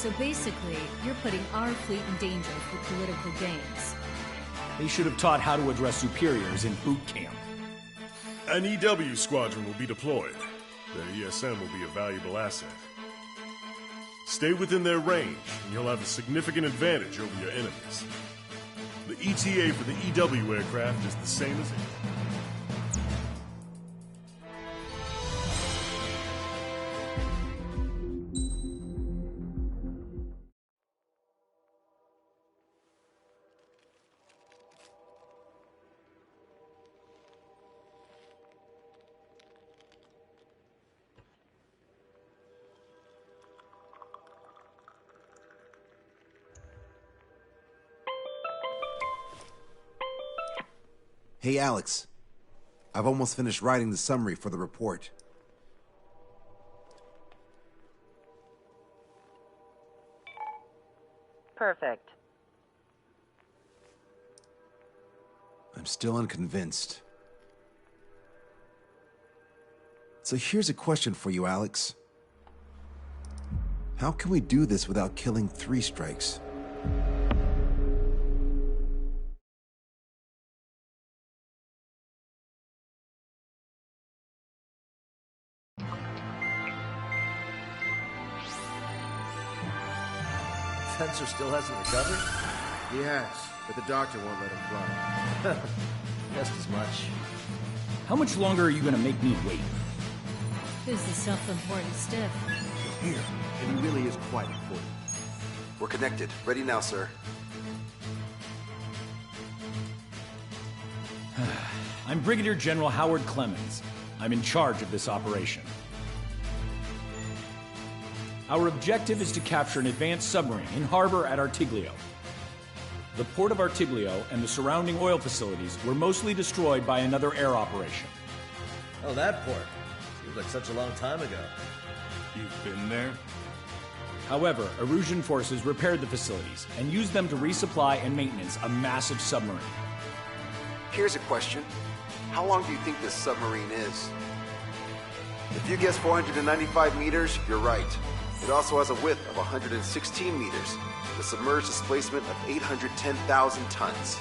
So basically, you're putting our fleet in danger for political gains. They should have taught how to address superiors in boot camp. An EW squadron will be deployed. Their ESM will be a valuable asset. Stay within their range, and you'll have a significant advantage over your enemies. The ETA for the EW aircraft is the same as it. Hey, Alex. I've almost finished writing the summary for the report. Perfect. I'm still unconvinced. So here's a question for you, Alex. How can we do this without killing 3 strikes? Sensor still hasn't recovered? He has, but the doctor won't let him fly. Just as much. How much longer are you gonna make me wait? Who's the self-important stiff? Here, and he really is quite important. We're connected. Ready now, sir. I'm Brigadier General Howard Clemens. I'm in charge of this operation. Our objective is to capture an advanced submarine in harbor at Artiglio. The port of Artiglio and the surrounding oil facilities were mostly destroyed by another air operation. Oh, that port. Seems like such a long time ago. You've been there? However, Erusian forces repaired the facilities and used them to resupply and maintenance a massive submarine. Here's a question. How long do you think this submarine is? If you guess 495 meters, you're right. It also has a width of 116 meters, with submerged displacement of 810,000 tons.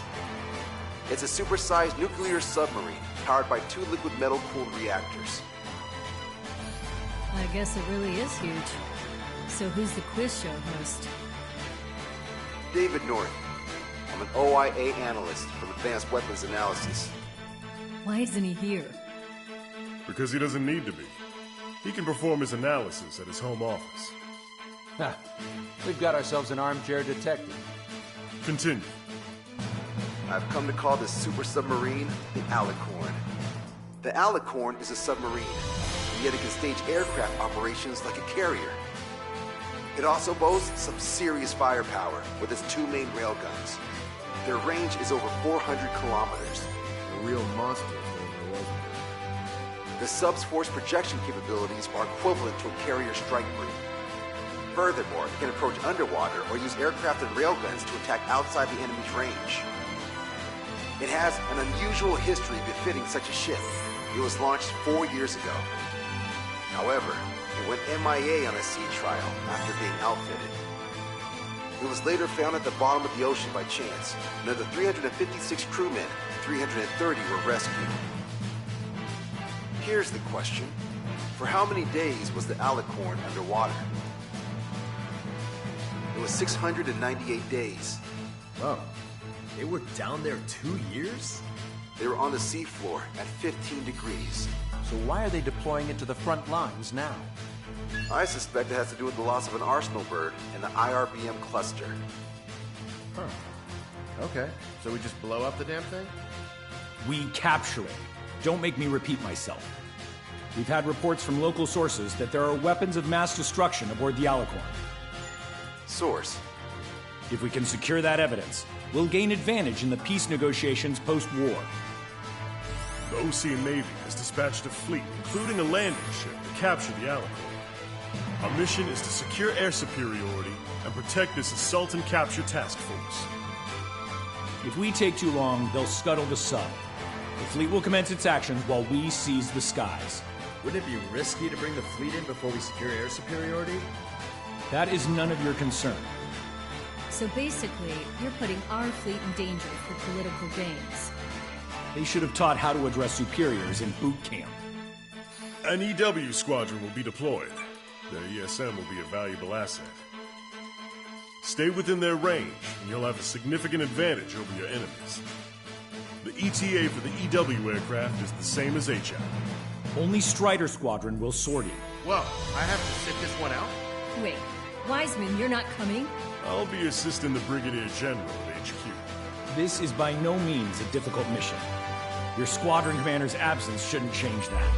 It's a supersized nuclear submarine powered by 2 liquid metal-cooled reactors. I guess it really is huge. So who's the quiz show host? David North. I'm an OIA analyst from Advanced Weapons Analysis. Why isn't he here? Because he doesn't need to be. He can perform his analysis at his home office. Ha! We've got ourselves an armchair detective. Continue. I've come to call this super submarine the Alicorn. The Alicorn is a submarine, and yet it can stage aircraft operations like a carrier. It also boasts some serious firepower with its 2 main railguns. Their range is over 400 kilometers. A real monster, wasn't it? The sub's force projection capabilities are equivalent to a carrier strike group. Furthermore, it can approach underwater or use aircraft and railguns to attack outside the enemy's range. It has an unusual history befitting such a ship. It was launched 4 years ago. However, it went MIA on a sea trial after being outfitted. It was later found at the bottom of the ocean by chance, and of the 356 crewmen, 330 were rescued. Here's the question. For how many days was the Alicorn underwater? It was 698 days. Whoa. They were down there 2 years? They were on the seafloor at 15 degrees. So why are they deploying it to the front lines now? I suspect it has to do with the loss of an arsenal bird in the IRBM cluster. Huh. Okay, so we just blow up the damn thing? We capture it. Don't make me repeat myself. We've had reports from local sources that there are weapons of mass destruction aboard the Alicorn. Source. If we can secure that evidence, we'll gain advantage in the peace negotiations post-war. The Ocean Navy has dispatched a fleet, including a landing ship, to capture the Alicorn. Our mission is to secure air superiority and protect this assault and capture task force. If we take too long, they'll scuttle the sub. The fleet will commence its actions while we seize the skies. Wouldn't it be risky to bring the fleet in before we secure air superiority? That is none of your concern. So basically, you're putting our fleet in danger for political gains. They should have taught how to address superiors in boot camp. An EW squadron will be deployed. Their ESM will be a valuable asset. Stay within their range, and you'll have a significant advantage over your enemies. The ETA for the EW aircraft is the same as HL. Only Strider Squadron will sortie. Well, I have to sit this one out? Wait, Wiseman, you're not coming? I'll be assisting the Brigadier General at HQ. This is by no means a difficult mission. Your squadron commander's absence shouldn't change that.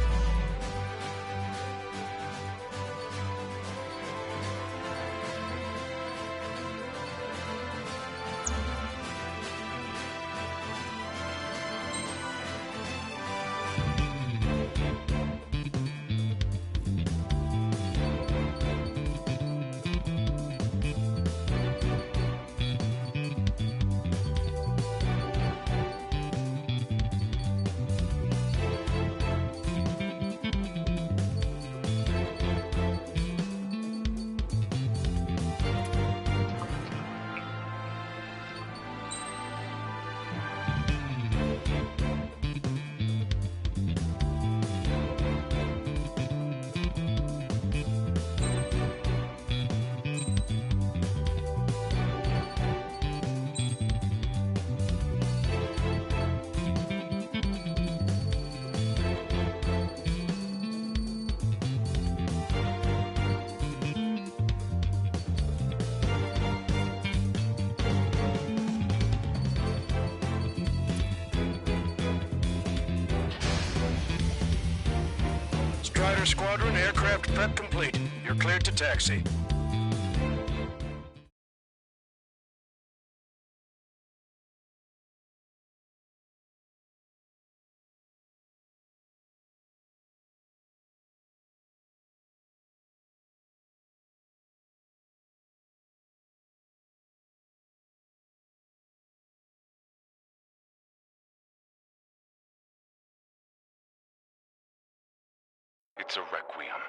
Strider Squadron, aircraft prep complete. You're cleared to taxi. It's a requiem.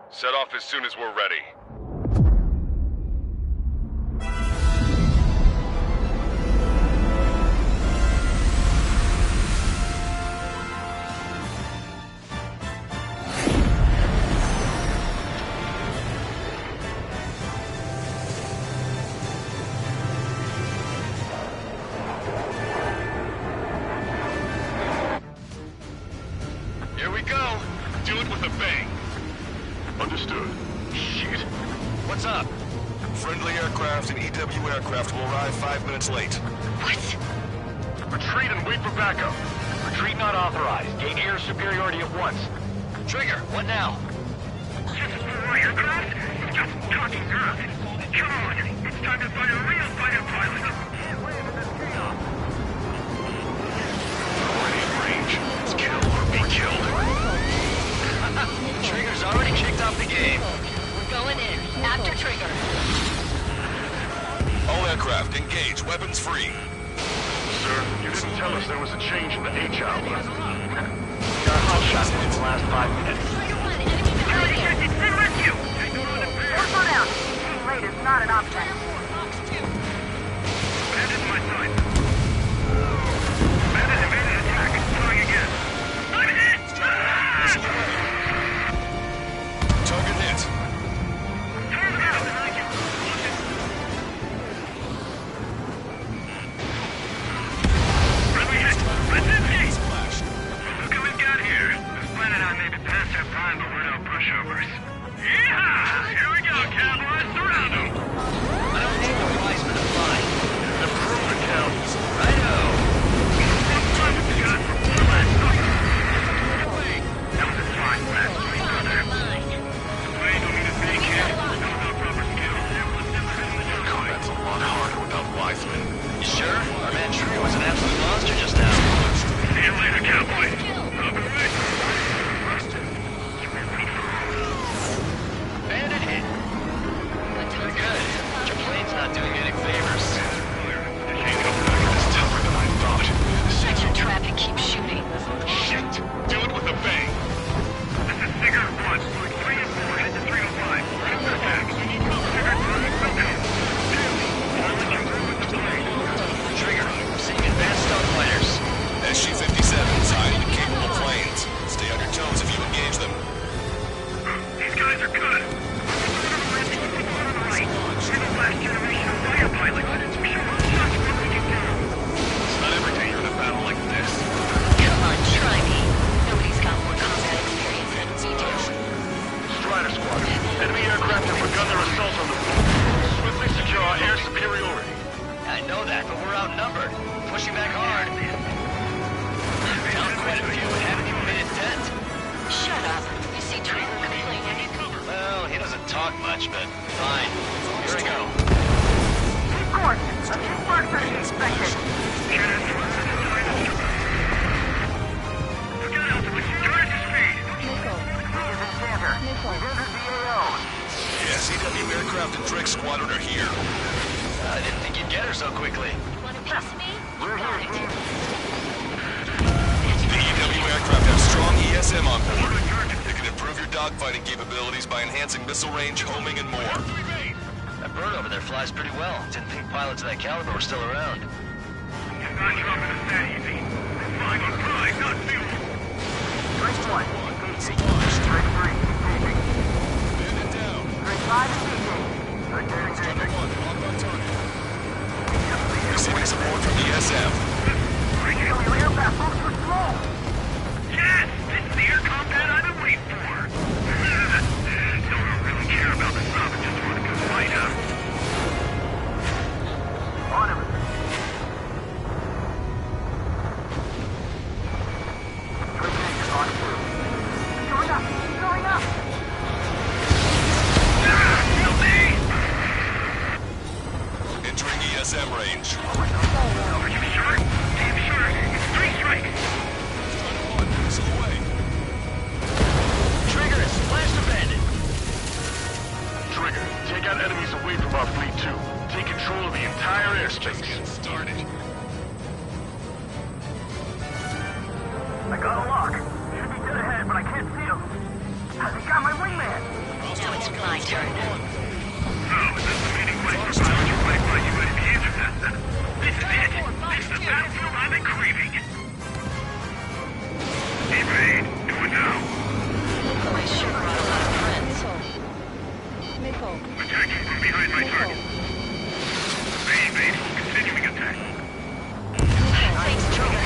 Set off as soon as we're ready. Understood. Shit. What's up? Friendly aircraft and EW aircraft will arrive 5 minutes late. What? Retreat and wait for backup. Retreat not authorized. Gain air superiority at once. Trigger, what now? Just more aircraft? Just talking earth. Come on, it's time to find a real fighter pilot. Already in range. Let's kill or be killed. Trigger's already kicked off the game. We're going in. After Trigger. All aircraft, engage. Weapons free. Sir, you didn't tell us there was a change in the H-hour. Got hot shots in the last 5 minutes. Security check, it's been with you! Slow down. Being late is not an option. Bandit my side. Bandit evaded attack. Trying again. I'm hit! Target hit. Turn around and I can... Friendly hit. Let's hit. Look what we've got here. This planet I may be past our talk much, but fine. Here I go. Keep course. A few marks are expected. Yes, EW aircraft and Drake Squadron are here. I didn't think you'd get her so quickly. Want a piece of me? Got it. The EW aircraft have strong ESM on board. They can improve your dogfighting capabilities by enhancing missile range, homing, and more. That bird over there flies pretty well. Didn't think pilots of that caliber were still around. You're not dropping us that easy. We're flying on pride, not fuel. Drake 1, engaging. Drake 3, engaging. Man it down. Drake 5, engaging. Drake 2, engaging. Receiving support from ESM. Your aircraft moves too slow. Yes! This is the air combat I've been waiting for. Don't really care about the sub, just want a good fight out. On him. Drake engine on 2. Going up, going up. Kill me! Entering ESM range. Are you sure? Damn sure. It's 3 strikes. Missile away. Trigger, splash the bandit. Trigger, take out enemies away from our fleet too. Take control of the entire airspace. Get started. I got a lock. Should be dead ahead, but I can't see him. Has he got my wingman? Now it's my turn. Oh, is this the meeting place for pilots who fight by UAVs? This is it. This is the battlefield I've been craving. Evade. Do it now. I sure brought a lot of friends. Attacking from behind my target. Evade. Continuing attack. Thanks, Trigger.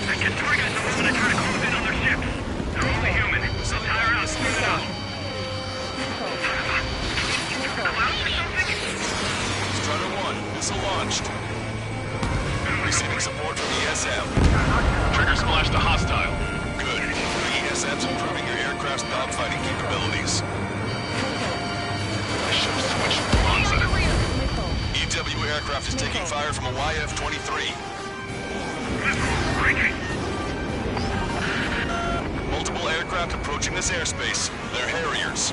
I get targeted the moment I try to close in on their ships. They're only human. They'll tire out. Spit it out. Clouds or something? Strider 1, missile launched. Receiving support from ESM. Trigger splashed a hostile. Good. The ESM's improving your aircraft's dogfighting capabilities. I should have switched bonds. EW aircraft is taking fire from a YF-23. Breaking. Multiple aircraft approaching this airspace. They're Harriers.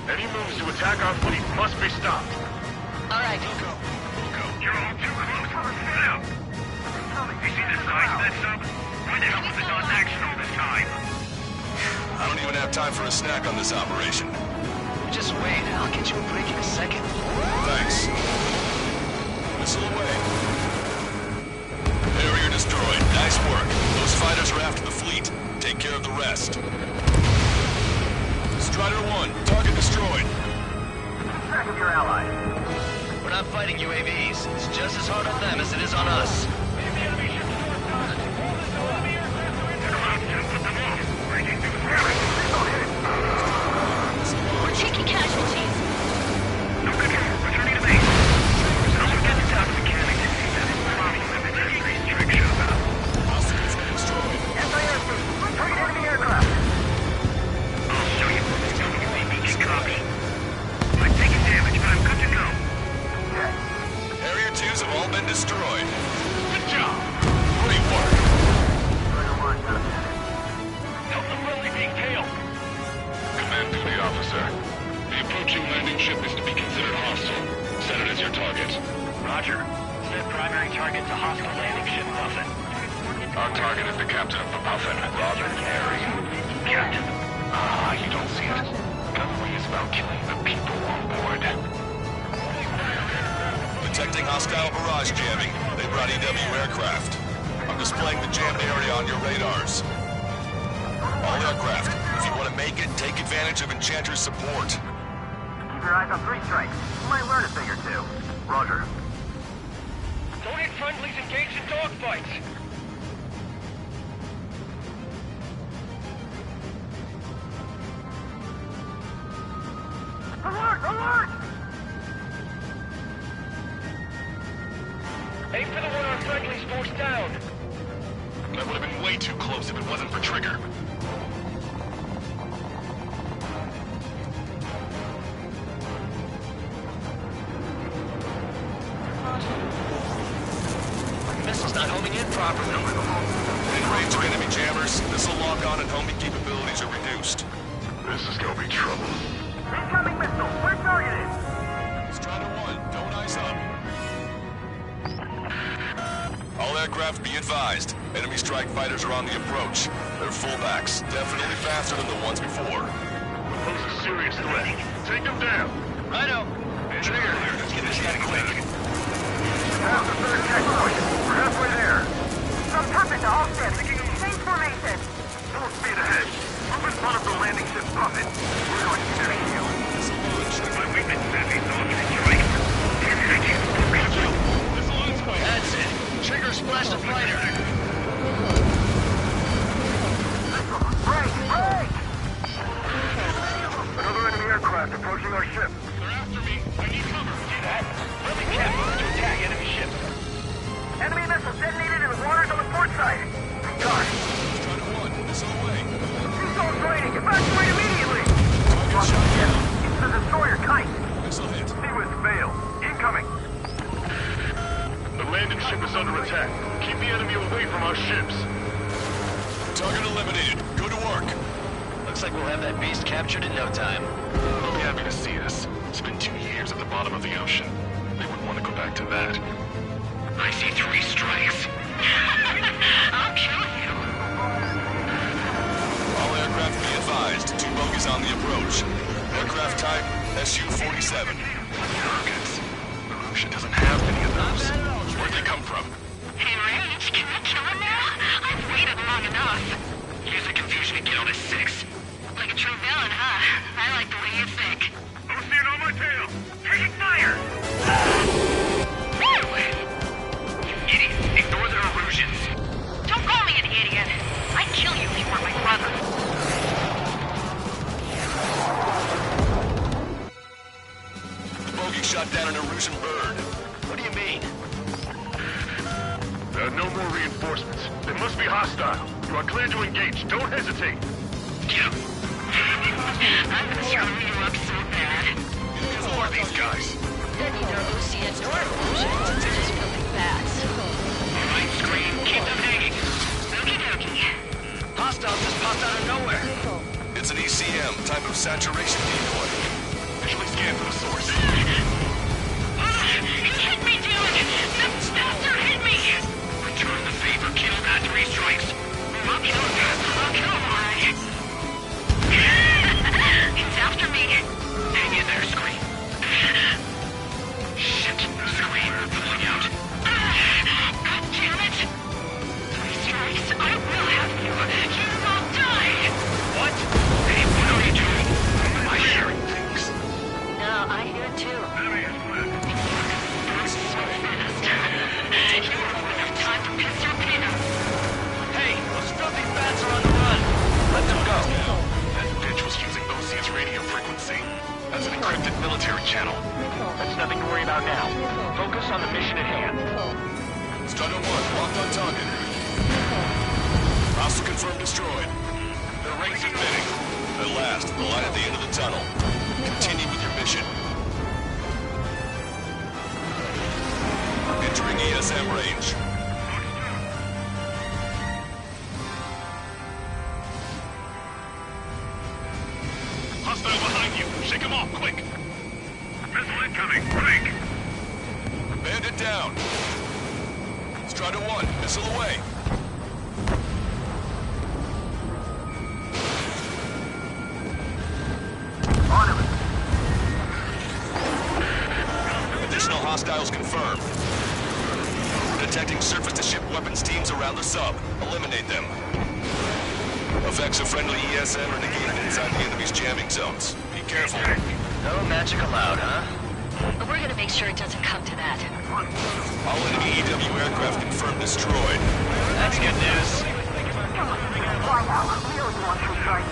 Any moves to attack our fleet must be stopped. All right. Go. You're all too close. Spit out. You see the size of that sub? Why the hell was it not in action all this time? I don't even have time for a snack on this operation. Just wait, I'll get you a break in a second. Thanks. Missile away. Harrier destroyed. Nice work. Those fighters are after the fleet. Take care of the rest. Strider 1, target destroyed. Keep track of your allies. We're not fighting UAVs. It's just as hard on them as it is on us. We're taking casualties. No control. Returning to base. Someone get the top of the cannon. That is probably what the airspace trick should about. Hostile control destroyed. Anti-airspace. Target enemy aircraft. I'll show you. UAV can copy. I've taken damage, but I'm good to go. Harrier 2s have all been destroyed. Good job. Great work. Help the friendly being tailed. Command fleet officer. The approaching landing ship is to be considered hostile. Set it as your target. Roger. Set primary target to hostile landing ship Puffin. Our target is the captain of the Puffin, Robert Carey. Captain? Ah, you don't see it. Gunnery is about killing the people on board. Detecting hostile barrage jamming. They brought EW aircraft. I'm displaying the jammed area on your radars. All aircraft, if you want to make it, take advantage of Enchanter's support. Keep your eyes on 3 strikes. You might learn a thing or two. Roger. Don't hit friendlies engaged in dogfights. Alert! Alert! Aim for the one our friendlies forced down. That would have been way too close if it wasn't for Trigger. Missile's not homing in properly. In range of enemy jammers, missile lock-on and homing capabilities are reduced. This is gonna be trouble. Incoming missile! We're targeted! Strider 1, don't ice up. All aircraft be advised. Enemy strike fighters are on the approach. They're fullbacks, definitely faster than the ones before. We pose a serious threat. Take them down. Righto. Trigger, let's get this guy quick. How's the third checkpoint? We're halfway there. From puppet to all ships. Change formation. Full speed ahead. Move in front of the landing ship puppet. We're going to get you. My weakness is heavy, so I'm gonna strike. 10 seconds. That's it. Trigger splash the fighter. Break! Break! Another enemy aircraft approaching our ship. They're after me. I need cover. See that? Friendly captains to attack enemy ships. Enemy missile detonated in the waters on the port side. God. Strider 1, missile away. Seagull's raining. Evacuate immediately. Target shot down. It's the destroyer kite. Missile hit. Seawith fail. Incoming. The landing ship is under attack. Keep the enemy away from our ships. Target eliminated. Go to work. Looks like we'll have that beast captured in no time. They'll be happy to see us. It's been 2 years at the bottom of the ocean. They wouldn't want to go back to that. I see 3 strikes. I'll kill you. All aircraft be advised. 2 bogies on the approach. Aircraft type SU-47. Arrogance. The ocean doesn't have many of those. Where'd they come from? Hey, Rage, can I kill him now? I've waited long enough. Use the confusion to get on his 6. Like a true villain, huh? I like the way you think. Who's seeing on my tail? Taking fire! You idiot! Ignore their illusions. Don't call me an idiot. I'd kill you if you weren't my brother. The bogey shot down an Erusian bird. What do you mean? There are no more reinforcements. They must be hostile. You are clear to engage. Don't hesitate. I'm gonna screw you up so bad. Who are these guys? They're neither Oceans nor Erusians. They're just filthy bats. Right, Scream. Keep them hanging. Okie dokie. Hostile just popped out of nowhere. It's an ECM, type of saturation decoy. Visually scan for the source. He hit me, dude! The bastard hit me! Return the favor. Kill that 3 strikes. I'll kill him. I'll kill him, alright. He's after me. Hang in there, Scream. Shit. Scream. Pulling out. God damn it! 3 strikes, I will have you. You will die! What? Hey, what are you doing? Am I hearing things? No, I hear it too. You don't have time to piss your peanuts. Hey, those filthy bats are on the run. Let them go. That bitch was using Osia's radio frequency. That's an encrypted military channel. That's nothing to worry about now. Focus on the mission at hand. Strider 1, locked on target. Hostile confirmed destroyed. Their rings are thinning. At last, the light at the end of the tunnel. Continue with your mission. Entering ESM range. Hostile behind you. Shake him off, quick. Missile incoming, quick. Bandit down. Strider 1, missile away. On him. Additional hostiles confirmed. We're detecting surface-to-ship weapons teams around the sub. Eliminate them. Effects of friendly ESM are negated inside the enemy's jamming zones. Be careful. No magic allowed, huh? We're gonna make sure it doesn't come to that. All enemy EW aircraft confirmed destroyed. That's good news. Why now? I really want to strike.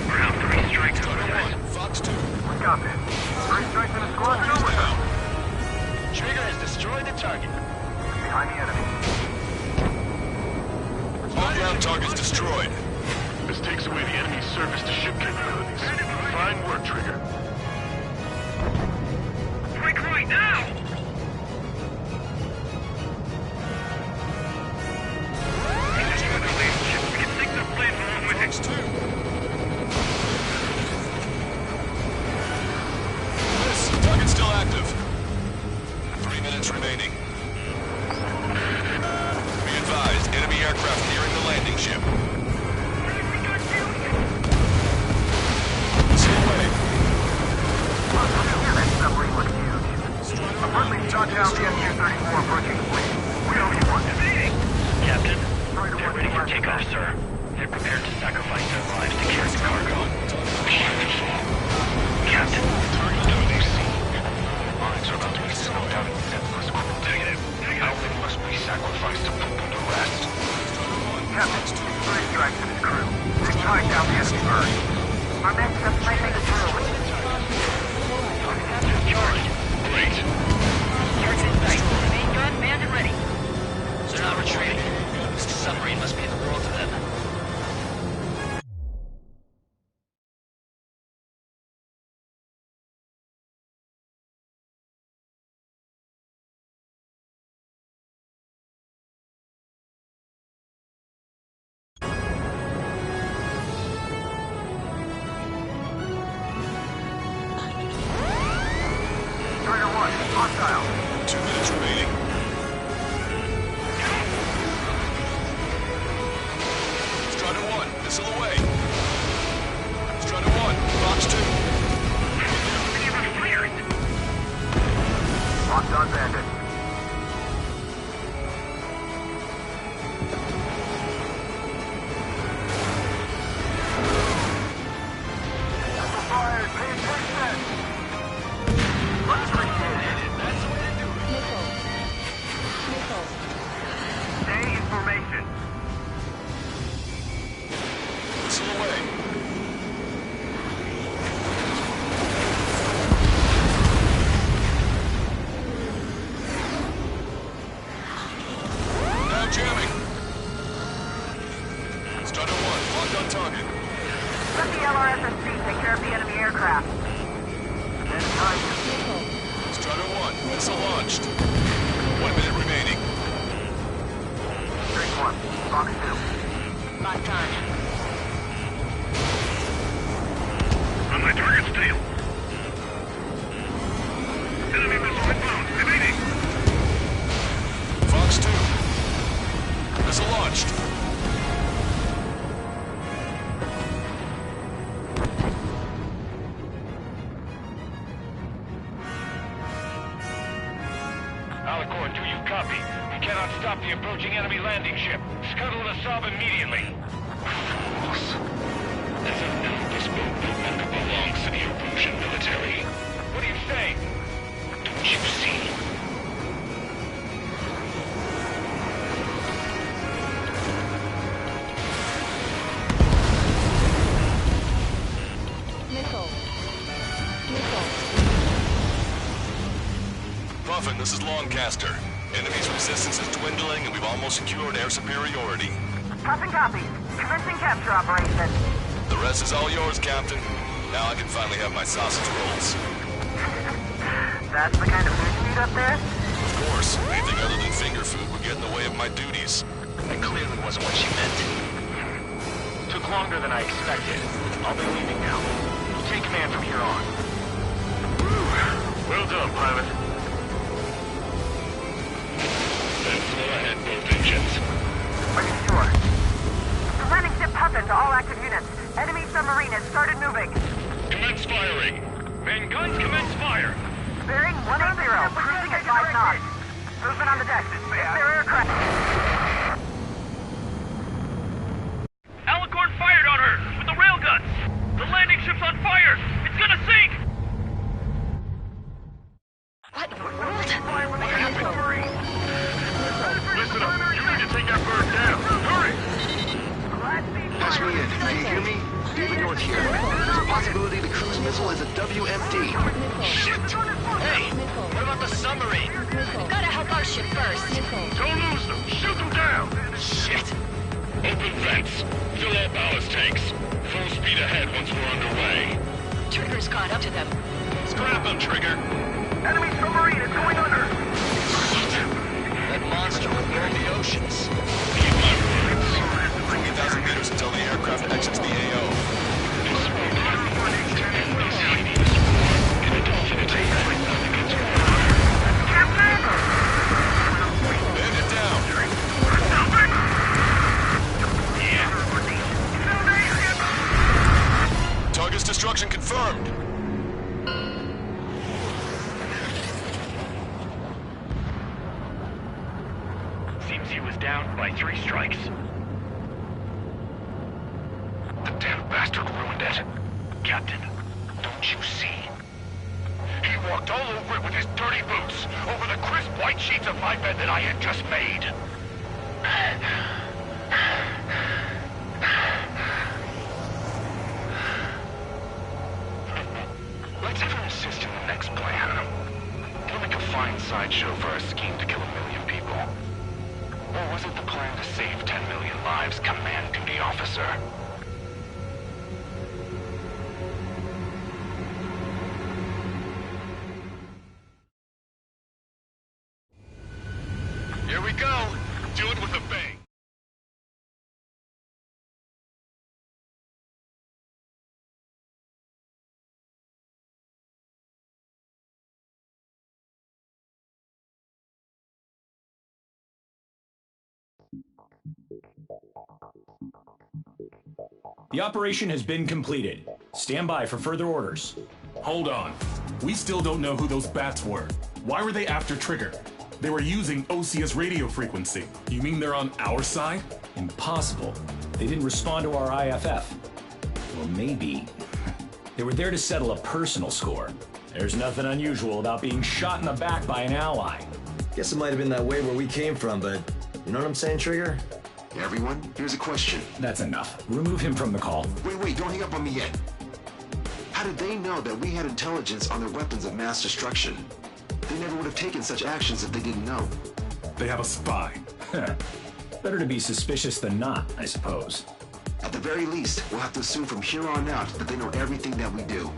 We're out 3 strikes. Strider 1, Fox 2. We got this. 3 strikes in a squad. Down. Trigger has destroyed the target. Behind the enemy. All ground targets destroyed. This takes away the enemy's surface-to-ship capabilities. Fine work, Trigger. Break right now! down the MQ-34 approaching the fleet. We owe you one. Captain, they're ready for takeoff, sir. They're prepared to sacrifice their lives to carry the cargo. Captain, lives are about to be slowed down in senseless cruelty. How many must we sacrifice to put them to rest? Captain, 3 strikes and his crew. They tied down the enemy bird. Our men just might make it through. Captain Charlie. Great. Target in sight. Main gun manned and ready. They're not retreating. This submarine must be the world to them. Strider 1, hostile. 2 minutes remaining. Strider 1, missile away. Strider 1, Fox 2. Locked on bandit. Fired, pay attention. Let's reengage. That's the way to do it. Stay in formation. Missile away. Now jamming. Strider 1, locked on target. Let the LRSSC take care of the enemy aircraft. And time. Strider 1, missile launched. 1 minute remaining. Straight 1, Fox 2. Locked on. On my target steel. Enemy missile inbound. Evading. Fox 2. Missile launched. Alicorn, do you copy? We cannot stop the approaching enemy landing ship. Scuttle the sub immediately. Fools. As of now, this boat no longer belongs to the Erusian military. What are you saying? Don't you see? Puffin, this is Longcaster. Enemy's resistance is dwindling and we've almost secured air superiority. Puffin copy. Commencing capture operation. The rest is all yours, Captain. Now I can finally have my sausage rolls. That's the kind of food you eat up there? Of course, anything other than finger food would get in the way of my duties. That clearly wasn't what she meant. Took longer than I expected. I'll be leaving now. You take command from here on. Well done, pilot. Then slow ahead both engines. Are you sure? The landing ship Puffin to all active units. Enemy submarine has started moving. Commence firing. Main guns commence fire. Bearing 180, cruising at 5 knots. Movement on the deck. It's their aircraft. Alicorn fired on her with the railguns. The landing ship's on fire. It's gonna sink. What in the world? Listen up. You need to take that bird down. Hurry. Pass me in. Do you hear me? David North here. There's a possibility the cruise missile is a WMD. Shit! Hey, what about the submarine? We've got to help our ship first. Don't lose them. Shoot them down. Shit! Open vents. Fill all ballast tanks. Full speed ahead once we're underway. Trigger's caught up to them. Scrap them, Trigger. Enemy submarine is going under. That monster will burn the oceans. Heed my words. 3,000 meters until the aircraft exits the AO. This will not to end this hideous war in a definitive way. Bend it down. Target's destruction confirmed. 3 strikes. The damn bastard ruined it. Captain, don't you see? He walked all over it with his dirty boots, over the crisp white sheets of my bed that I had just made. Let's ever insist in the next plan. We'll make a fine sideshow for our scheme to kill 1 million people. Or was it the plan to save 10 million lives, Command Duty Officer? Here we go. Do it with a bang. The operation has been completed. Stand by for further orders. Hold on. We still don't know who those bats were. Why were they after Trigger? They were using Osea's radio frequency. You mean they're on our side? Impossible. They didn't respond to our IFF. Or maybe they were there to settle a personal score. There's nothing unusual about being shot in the back by an ally. Guess it might have been that way where we came from, but you know what I'm saying, Trigger? Everyone, here's a question. That's enough. Remove him from the call. Wait, don't hang up on me yet. How did they know that we had intelligence on their weapons of mass destruction? They never would have taken such actions if they didn't know. They have a spy. Better to be suspicious than not, I suppose. At the very least, we'll have to assume from here on out that they know everything that we do.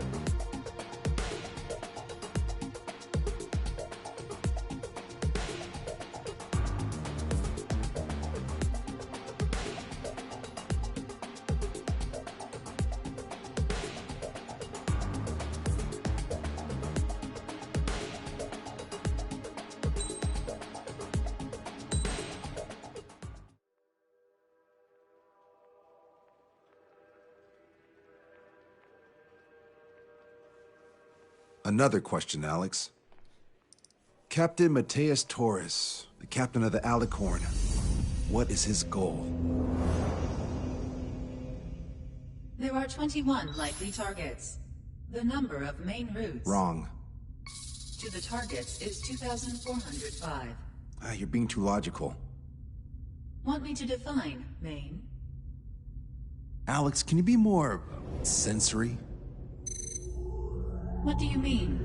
Another question, Alex. Captain Mateus Torres, the captain of the Alicorn. What is his goal? There are 21 likely targets. The number of main routes Wrong. to the targets is 2,405. You're being too logical. Want me to define main? Alex, can you be more sensory? What do you mean?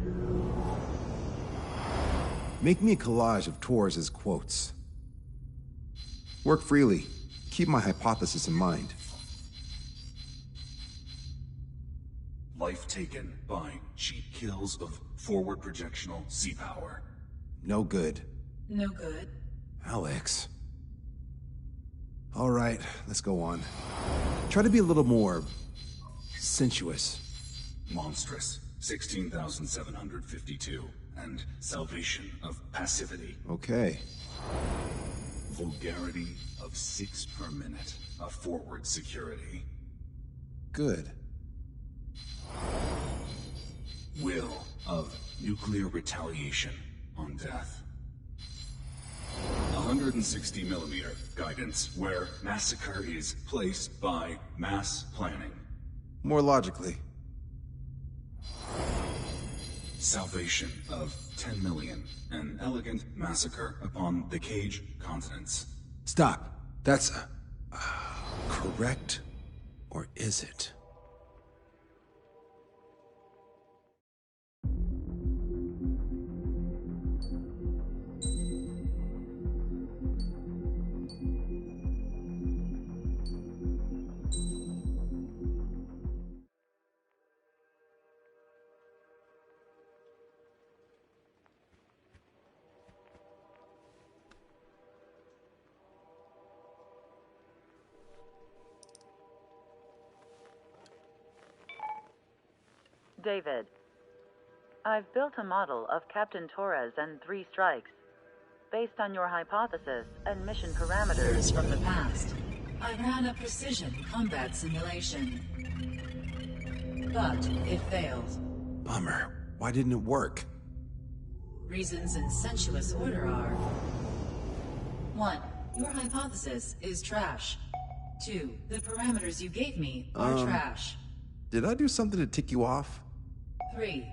Make me a collage of Torres's quotes. Work freely. Keep my hypothesis in mind. Life taken by cheap kills of forward projectional sea power. No good. No good. Alex. All right, let's go on. Try to be a little more sensuous. Monstrous. 16,752. And salvation of passivity. Okay. Vulgarity of 6 per minute of forward security. Good. Will of nuclear retaliation on death. 160 millimeter guidance where massacre is placed by mass planning. More logically. Salvation of 10 million. An elegant massacre upon the Cage continents. Stop. That's correct, or is it? David, I've built a model of Captain Torres and 3 strikes, based on your hypothesis and mission parameters from the past. I ran a precision combat simulation, but it failed. Bummer. Why didn't it work? Reasons in sensuous order are: 1. Your hypothesis is trash. 2. The parameters you gave me are trash. Did I do something to tick you off? 3.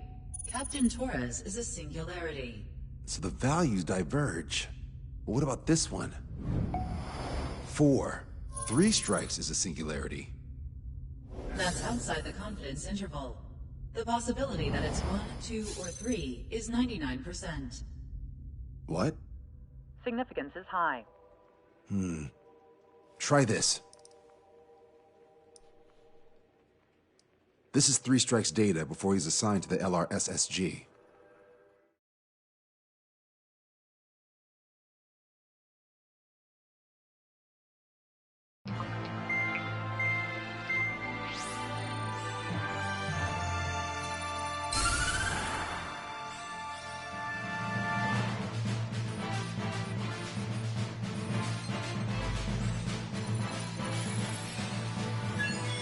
Captain Torres is a singularity. So the values diverge. But what about this one? 4. 3 strikes is a singularity. That's outside the confidence interval. The possibility that it's 1, 2, or 3 is 99%. What? Significance is high. Try this. This is 3 strikes data before he's assigned to the LRSSG.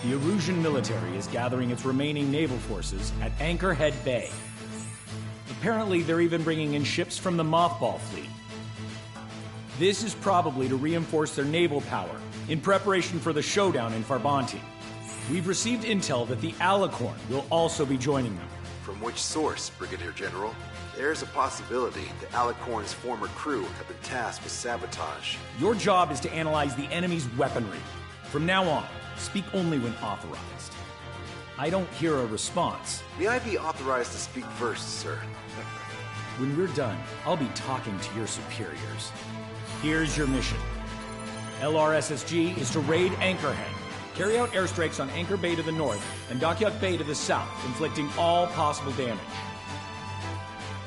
The Erusian military is gathering its remaining naval forces at Anchorhead Bay. Apparently, they're even bringing in ships from the Mothball fleet. This is probably to reinforce their naval power in preparation for the showdown in Farbanti. We've received intel that the Alicorn will also be joining them. From which source, Brigadier General? There's a possibility that Alicorn's former crew have been tasked with sabotage. Your job is to analyze the enemy's weaponry. From now on, speak only when authorized. I don't hear a response. May I be authorized to speak first, sir? When we're done, I'll be talking to your superiors. Here's your mission. LRSSG is to raid Anchorhead, carry out airstrikes on Anchor Bay to the north and Dockyard Bay to the south, inflicting all possible damage.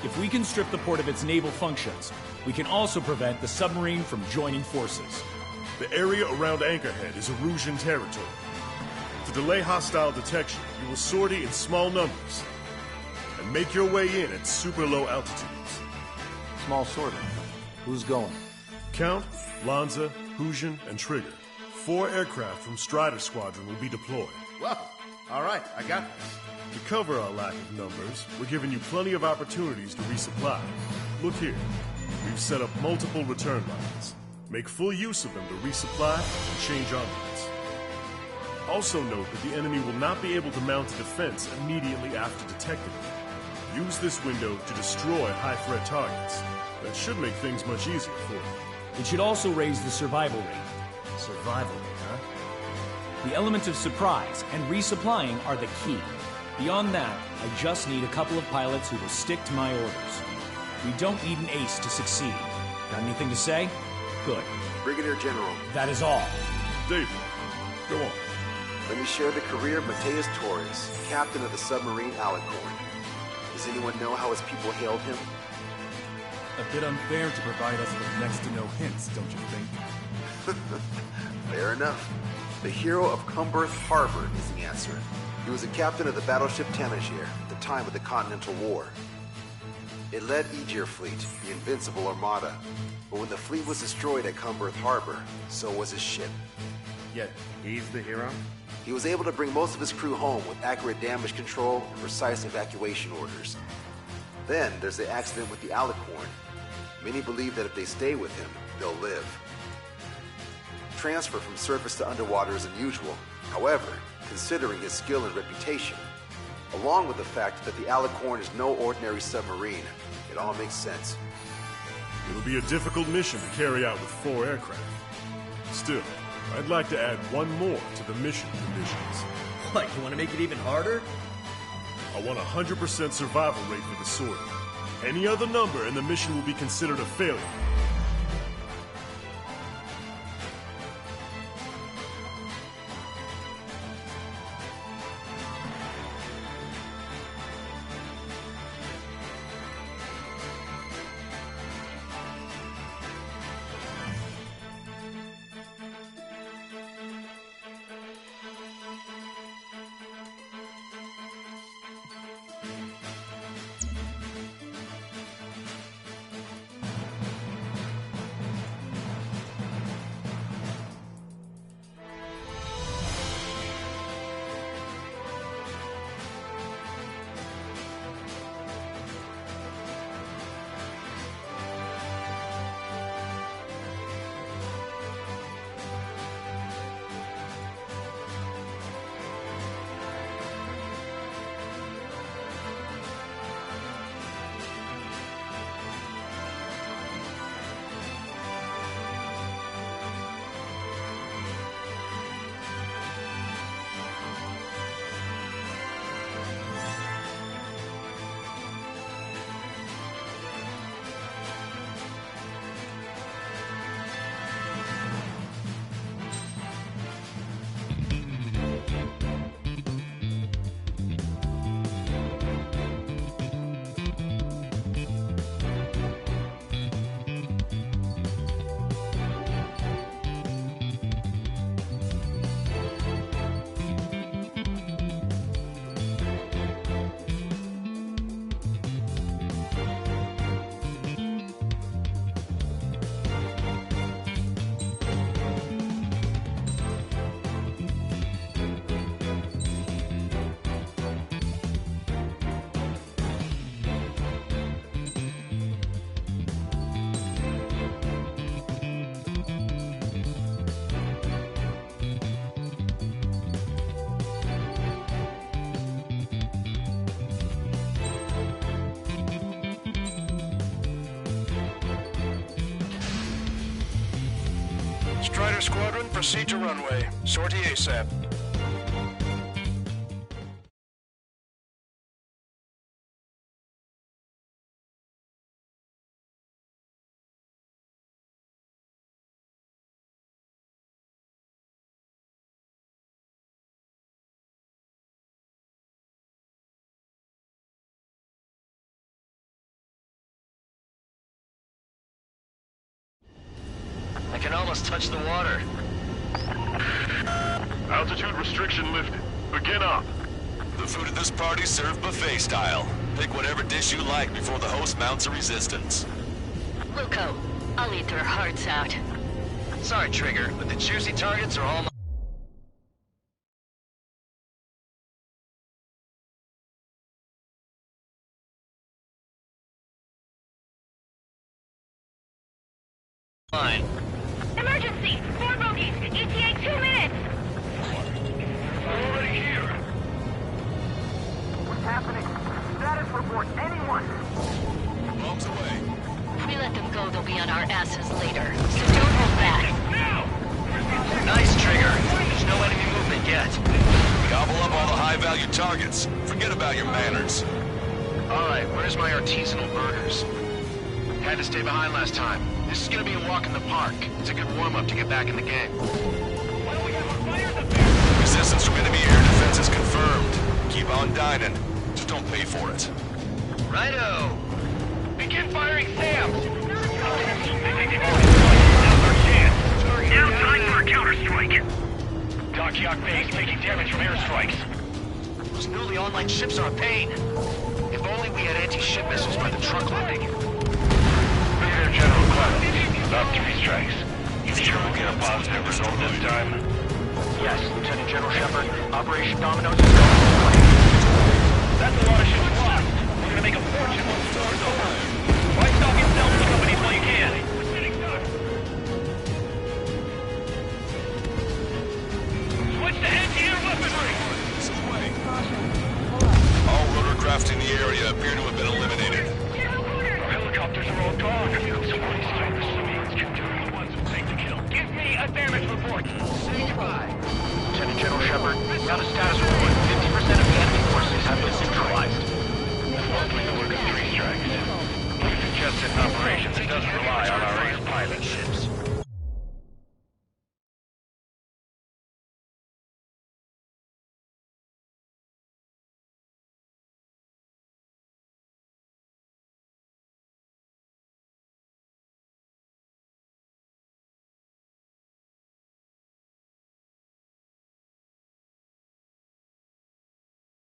If we can strip the port of its naval functions, we can also prevent the submarine from joining forces. The area around Anchorhead is Erusian territory. To delay hostile detection, you will sortie in small numbers and make your way in at super low altitudes. Small sortie. Who's going? Count, Lanza, Hujan, and Trigger. 4 aircraft from Strider Squadron will be deployed. Well, all right, I got this. To cover our lack of numbers, we're giving you plenty of opportunities to resupply. Look here, we've set up multiple return lines. Make full use of them to resupply and change armaments. Also note that the enemy will not be able to mount a defense immediately after detecting them. Use this window to destroy high-threat targets. That should make things much easier for you. It should also raise the survival rate. Survival rate, huh? The element of surprise and resupplying are the key. Beyond that, I just need a couple of pilots who will stick to my orders. We don't need an ace to succeed. Got anything to say? Good. Brigadier General. That is all. David, go on. Let me share the career of Mateus Torres, captain of the submarine Alicorn. Does anyone know how his people hailed him? A bit unfair to provide us with next to no hints, don't you think? Fair enough. The hero of Cumberth Harbor is the answer. He was a captain of the battleship Tanager at the time of the Continental War. It led Aegir Fleet, the Invincible Armada. But when the fleet was destroyed at Cumberth Harbor, so was his ship. Yet, he's the hero? He was able to bring most of his crew home with accurate damage control and precise evacuation orders. Then there's the accident with the Alicorn. Many believe that if they stay with him, they'll live. Transfer from surface to underwater is unusual. However, considering his skill and reputation, along with the fact that the Alicorn is no ordinary submarine, it all makes sense. It'll be a difficult mission to carry out with 4 aircraft. Still, I'd like to add one more to the mission conditions. What, you want to make it even harder? I want 100% survival rate for the sortie. Any other number and the mission will be considered a failure. Strider Squadron, proceed to runway. Sortie ASAP. I can almost touch the water. Altitude restriction lifted. Begin up. The food at this party's served buffet style. Pick whatever dish you like before the host mounts a resistance. Wilco, I'll eat their hearts out. Sorry, Trigger, but the juicy targets are all mine. Emergency! 4 bogeys! ETA 2 minutes! Already here. What's happening? Status report, anyone! Bombs away. If we let them go, they'll be on our asses later. So don't hold back. Nice, Trigger. There's no enemy movement yet. Gobble up all the high-value targets. Forget about your manners. Alright, where's my artisanal burgers? Had to stay behind last time. This is gonna be a walk in the park. It's a good warm-up to get back in the game. Resistance from enemy air defense is confirmed. Keep on dining. Just don't pay for it. Righto! Begin firing Sam. Now time for a counterstrike! Dockyard base taking damage from airstrikes. Those newly online ships are a pain. If only we had anti-ship missiles by the truckload. Brigadier General Clark, about 3 strikes. You sure we'll get a positive result this time? Yes, Lieutenant General Shepard. Operation Dominoes is going to plan. That's a lot of ships lost. We're gonna make a fortune once the war's over. Why stock in salvage companies while you can? Switch to anti-air weaponry! All rotorcraft in the area appear to have been eliminated. Our helicopters are all gone. Somebody stop the civilians can do the ones who take the kill. Give me a damage report. Say goodbye. Lieutenant General Shepard, got a status report. 50% of the enemy forces have been neutralized. Hopefully the work of 3 strikes. We suggested an operation that doesn't rely on our air pilot ships.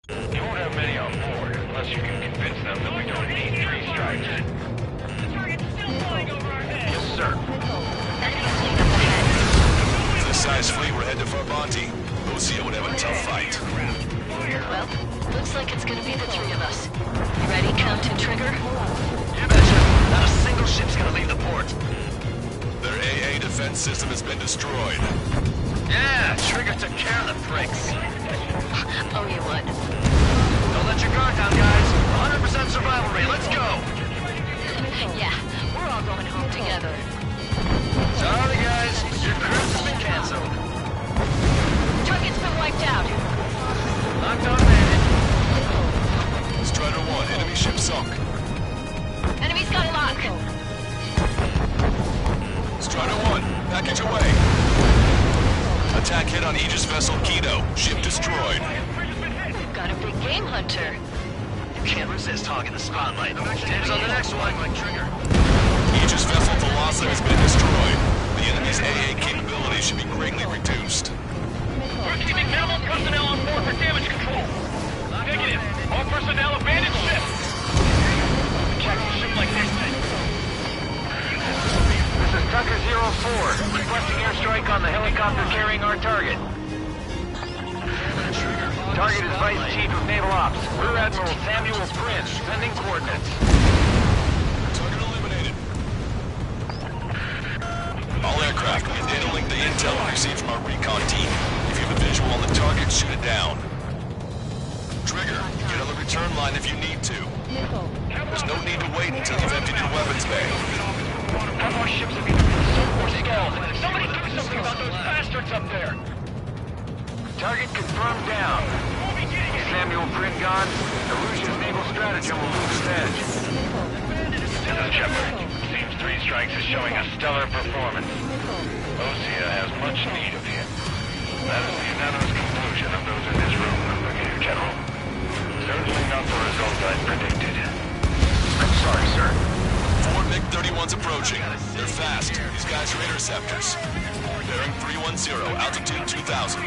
You won't have many on board, unless you can convince them that we don't need 3 strikes. The target's still flying over our heads! Yes, sir. With this size fleet, we're headed for Bounty. Lucia would have a tough fight. Well, looks like it's gonna be the 3 of us. You ready, Count and Trigger? You betcha. Not a single ship's gonna leave the port. Their AA defense system has been destroyed. Yeah, Trigger took care of the pricks. Oh, you would. Don't let your guard down, guys. 100% survival rate. Let's go. Yeah, we're all going home together. Sorry, guys. Your cruise has been canceled. Target's been wiped out. Locked on landed. Strider 1, enemy ship sunk. Enemy's got a lock. Strider 1, package away. Attack hit on Aegis vessel Kino. Ship destroyed. We've got a big game hunter. You can't resist hogging the spotlight. Dibs on the next one. Trigger. Aegis vessel Thalassa has been destroyed. The enemy's AA capability should be greatly reduced. We're keeping minimal personnel on board for damage control. Negative. All personnel abandon ship. Check the ship like this. This is Tucker 04, requesting airstrike on the helicopter carrying our target. Target is Vice Chief of Naval Ops, Rear Admiral Samuel Prince, sending coordinates. Target eliminated. All aircraft, we have data link the intel we received from our recon team. If you have a visual on the target, shoot it down. Trigger, get on the return line if you need to. There's no need to wait until you've emptied your weapons bay. One more ships have either been sunk or stalled. Somebody do something about those bastards up there! Target confirmed down. Samuel Pringon, Erusia's naval stratagem will lose its edge. This is Shepard. Seems 3 Strikes is showing a stellar performance. Osea has much need of him. That is the unanimous conclusion of those in this room, Brigadier General. Certainly not the result I predicted. I'm sorry, sir. 4 MiG-31's approaching. They're fast. These guys are interceptors. Bearing 310, altitude 2,000.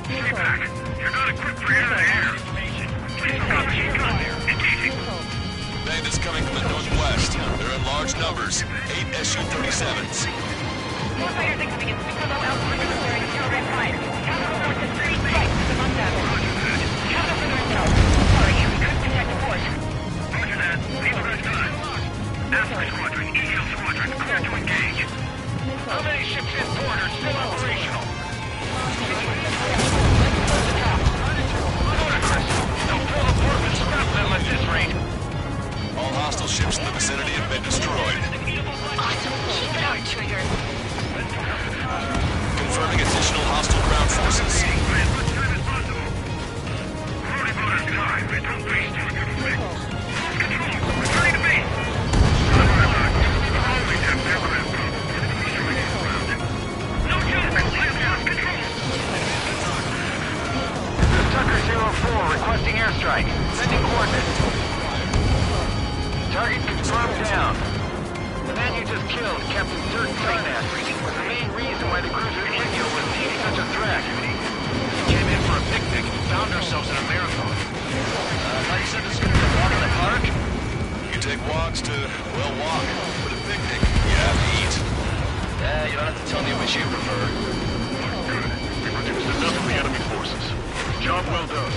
Stay back. You're not equipped for air-to-air. Please stop machine gun. Engaging. Bandits coming from the northwest. They're in large numbers. 8 Su-37s. More fighters incoming in super low altitude clearing 0 5. Counter forces 3 strikes among them. Counter further south. Sorry, we couldn't detect the force. Roger that. Leave the rest on. Alpha Squadron, Eagle Squadron, clear to engage. How many ships in port are still operational? They'll fill the port and scrap them at this rate. All hostile ships in the vicinity have been destroyed. Awesome. Keep it up, Trigger. Confirming additional hostile ground forces. Tucker 04 requesting airstrike. Sending coordinates. Target confirmed down. The man you just killed, Captain Dirk Clayman, was the main reason why the cruiser Indio was needing such a threat. We came in for a picnic and found ourselves in a marathon. Thought you said this was going to be a walk in the park? You take walks to, well, walk. But a picnic, you have to eat. You don't have to tell me which you prefer. Good. We reduced enough of the enemy forces. Job well done.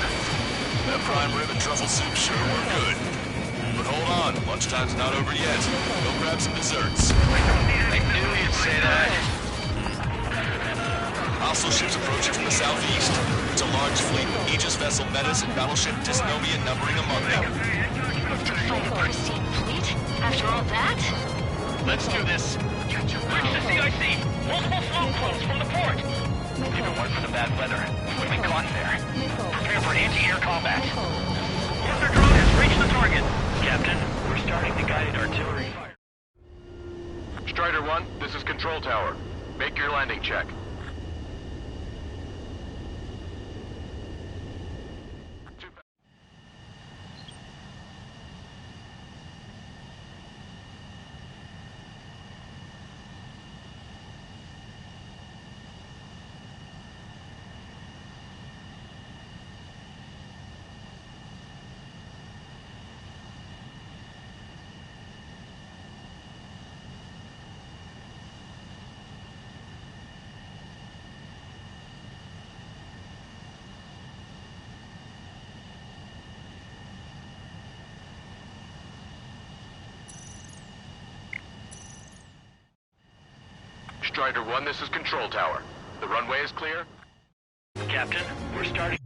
That prime rib and truffle soup sure were good. But hold on, lunchtime's not over yet. Go grab some desserts. I knew you'd say that. Hostile ships approaching from the southeast. It's a large fleet, Aegis vessel Metas and battleship Dysnomia numbering among them. To fight a pristine fleet? After all that? Let's do this. Reach the CIC! Multiple float clones from the port! If it weren't for the bad weather, we'd have been caught there. Prepare for anti-air combat. Cluster drone has reached the target. Captain, we're starting the guided artillery fire. Strider 1, this is Control Tower. Make your landing check. Strider 1, this is Control Tower. The runway is clear? Captain, we're starting...